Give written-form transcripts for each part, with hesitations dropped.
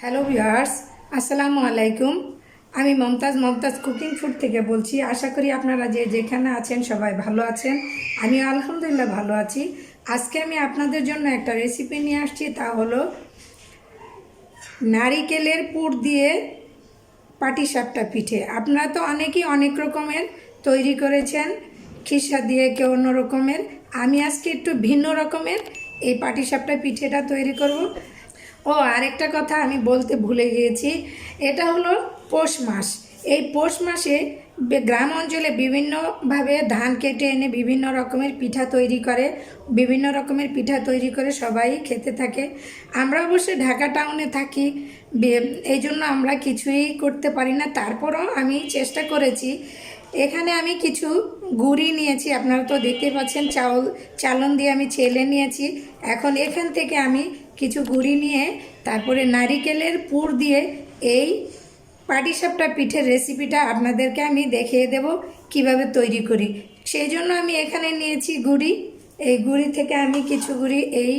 Hello viewers, আসসালামু আলাইকুম। আমি মমতাজ কুকিং ফুড থেকে বলছি। আশা করি আপনারা যেখানে আছেন সবাই ভালো আছেন। আমি আলহামদুলিল্লাহ ভালো আছি। আজকে আমি আপনাদের জন্য একটা রেসিপি নিয়ে আসছি, তা হলো নারিকেলের পুর দিয়ে পাটিসাপটা পিঠে। আপনারা তো অনেকেই অনেক রকমের তৈরি করেছেন, খিসা দিয়ে কেউ অন্য রকমের। আমি আজকে একটু ভিন্ন রকমের এই পাটিসাপটা পিঠেটা তৈরি করব। ও আরেকটা কথা আমি বলতে ভুলে গিয়েছি, এটা হলো পৌষ মাস। এই পৌষ মাসে গ্রাম অঞ্চলে বিভিন্নভাবে ধান কেটে এনে বিভিন্ন রকমের পিঠা তৈরি করে সবাই খেতে থাকে। আমরা অবশ্য ঢাকা টাউনে থাকি, এই জন্য আমরা কিছুই করতে পারি না। তারপরও আমি চেষ্টা করেছি। এখানে আমি কিছু গুড়ি নিয়েছি, আপনারা তো দেখতে পাচ্ছেন চালন দিয়ে আমি চেলে নিয়েছি। এখন এখান থেকে আমি কিছু গুড়ি নিয়ে তারপরে নারিকেলের পুর দিয়ে এই পাটিসাপটা পিঠের রেসিপিটা আপনাদেরকে আমি দেখিয়ে দেব কিভাবে তৈরি করি। সেই জন্য আমি এখানে নিয়েছি গুড়ি। এই গুড়ি থেকে আমি কিছু গুড়ি এই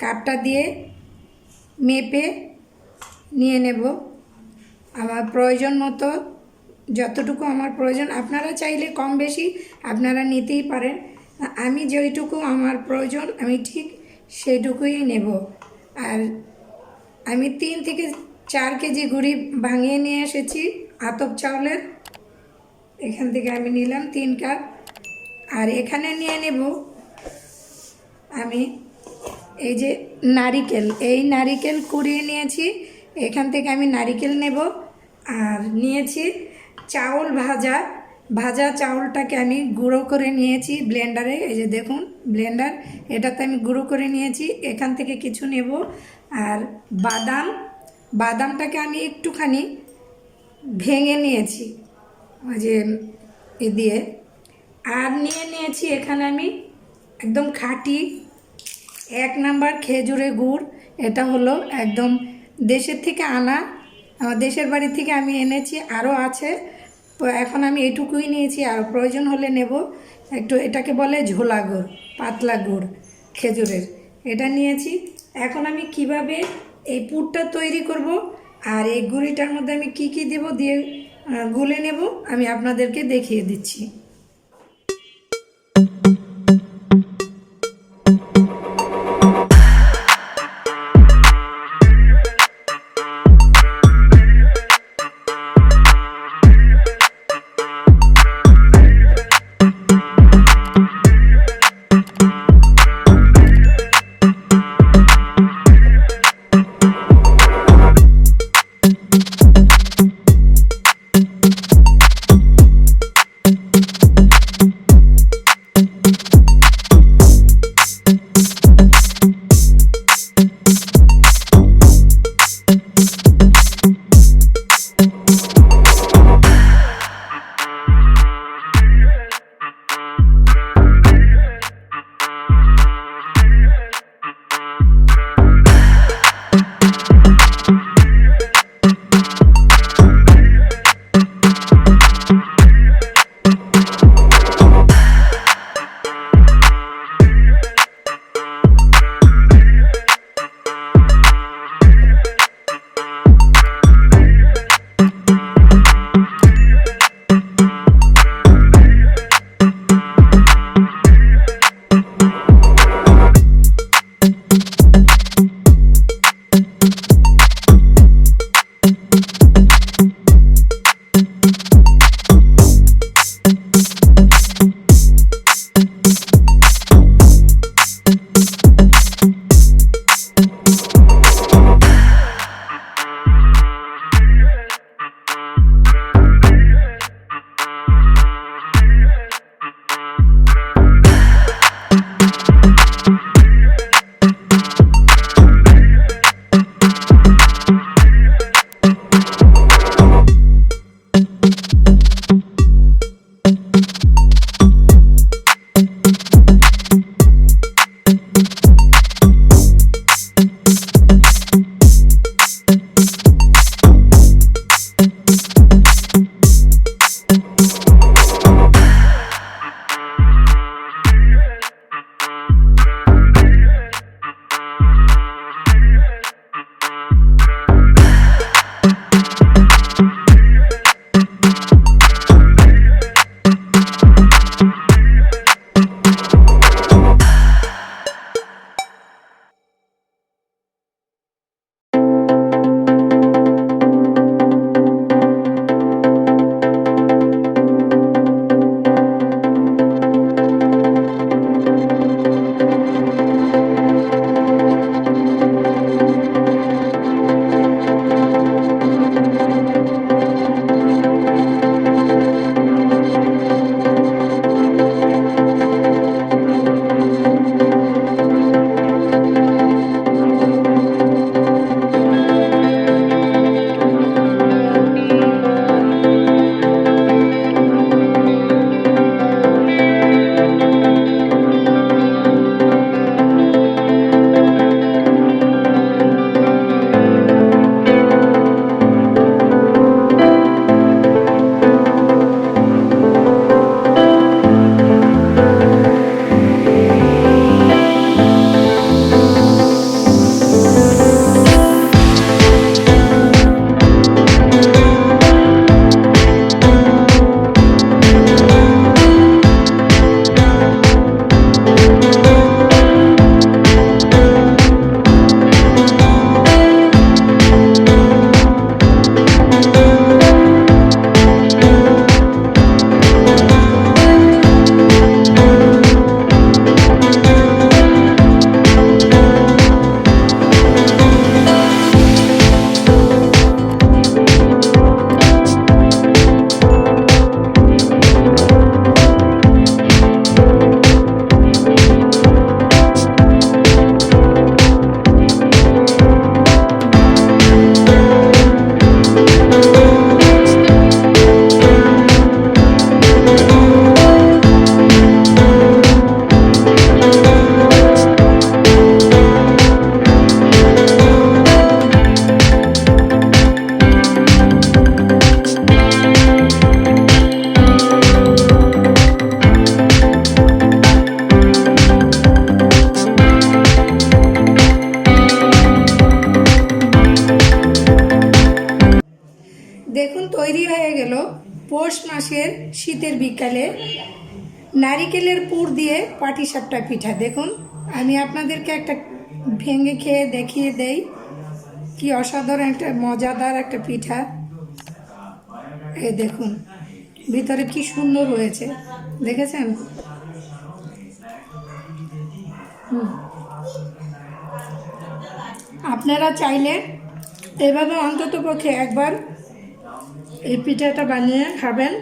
কাপটা দিয়ে মেপে নিয়ে নেব আমার প্রয়োজন মতো। যতটুকু আমার প্রয়োজন, আপনারা চাইলে কম বেশি আপনারা নিতেই পারেন। আমি যেইটুকু আমার প্রয়োজন আমি ঠিক সেইটুকুই নেব। আর আমি 3 থেকে 4 কেজি গুড়ি ভাঙিয়ে নিয়ে এসেছি আতপ চাউলের। এখান থেকে আমি নিলাম 3 কাপ। আর এখানে নিয়ে নেব আমি এই যে নারিকেল কুড়িয়ে নিয়েছি। এখান থেকে আমি নারিকেল নেব। আর নিয়েছি চাউল ভাজা চাউলটাকে আমি গুঁড়ো করে নিয়েছি ব্লেন্ডারে। এই যে দেখুন ব্লেন্ডার, এটাতে আমি গুঁড়ো করে নিয়েছি। এখান থেকে কিছু নেব। আর বাদামটাকে আমি একটুখানি ভেঙে নিয়েছি ওই যে দিয়ে। আর নিয়েছি এখানে আমি একদম খাঁটি 1 নাম্বার খেজুরের গুড়। এটা হলো একদম দেশের থেকে আনা, আমার দেশের বাড়ি থেকে আমি এনেছি, আরও আছে। তো এখন আমি এটুকুই নিয়েছি, আর প্রয়োজন হলে নেব। একটু এটাকে বলে ঝোলা গুড়, পাতলা গুড় খেজুরের, এটা নিয়েছি। এখন আমি কিভাবে এই পুরটা তৈরি করব আর এই গুঁড়িটার মধ্যে আমি কি কি দেব দিয়ে গুলে নেব আমি আপনাদেরকে দেখিয়ে দিচ্ছি। গেল পৌষ মাসের শীতের বিকালে নারিকেলের পুর দিয়ে পাটিসাপটা পিঠা। দেখুন আমি আপনাদেরকে একটা ভেঙে খেয়ে দেখিয়ে দেই, কি অসাধারণ একটা মজাদার একটা পিঠা। এই দেখুন ভিতরে কি সুন্দর হয়েছে, দেখেছেন? আপনারা চাইলে এভাবে অন্ততপক্ষে একবার এই পিঠাটা বানিয়ে খাবেন।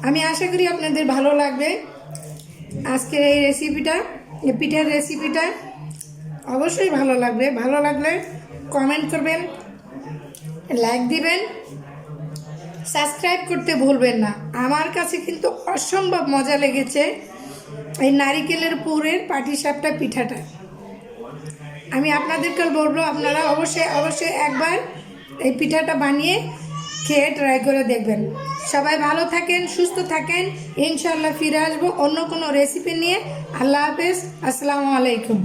আমি আশা করি আপনাদের ভালো লাগবে আজকের এই রেসিপিটা, এই পিঠার রেসিপিটা অবশ্যই ভালো লাগবে। ভালো লাগলে কমেন্ট করবেন, লাইক দিবেন, সাবস্ক্রাইব করতে ভুলবেন না। আমার কাছে কিন্তু অসম্ভব মজা লেগেছে এই নারিকেলের পুরের পাটিসাপটা পিঠাটা। আমি আপনাদেরকে বলবো আপনারা অবশ্যই একবার এই পিঠাটা বানিয়ে খেয়ে ট্রাই করে দেখবেন। সবাই ভালো থাকেন, সুস্থ থাকেন, ইনশাল্লাহ ফিরে আসবো অন্য কোনো রেসিপি নিয়ে। আল্লাহ হাফেজ, আসসালামু আলাইকুম।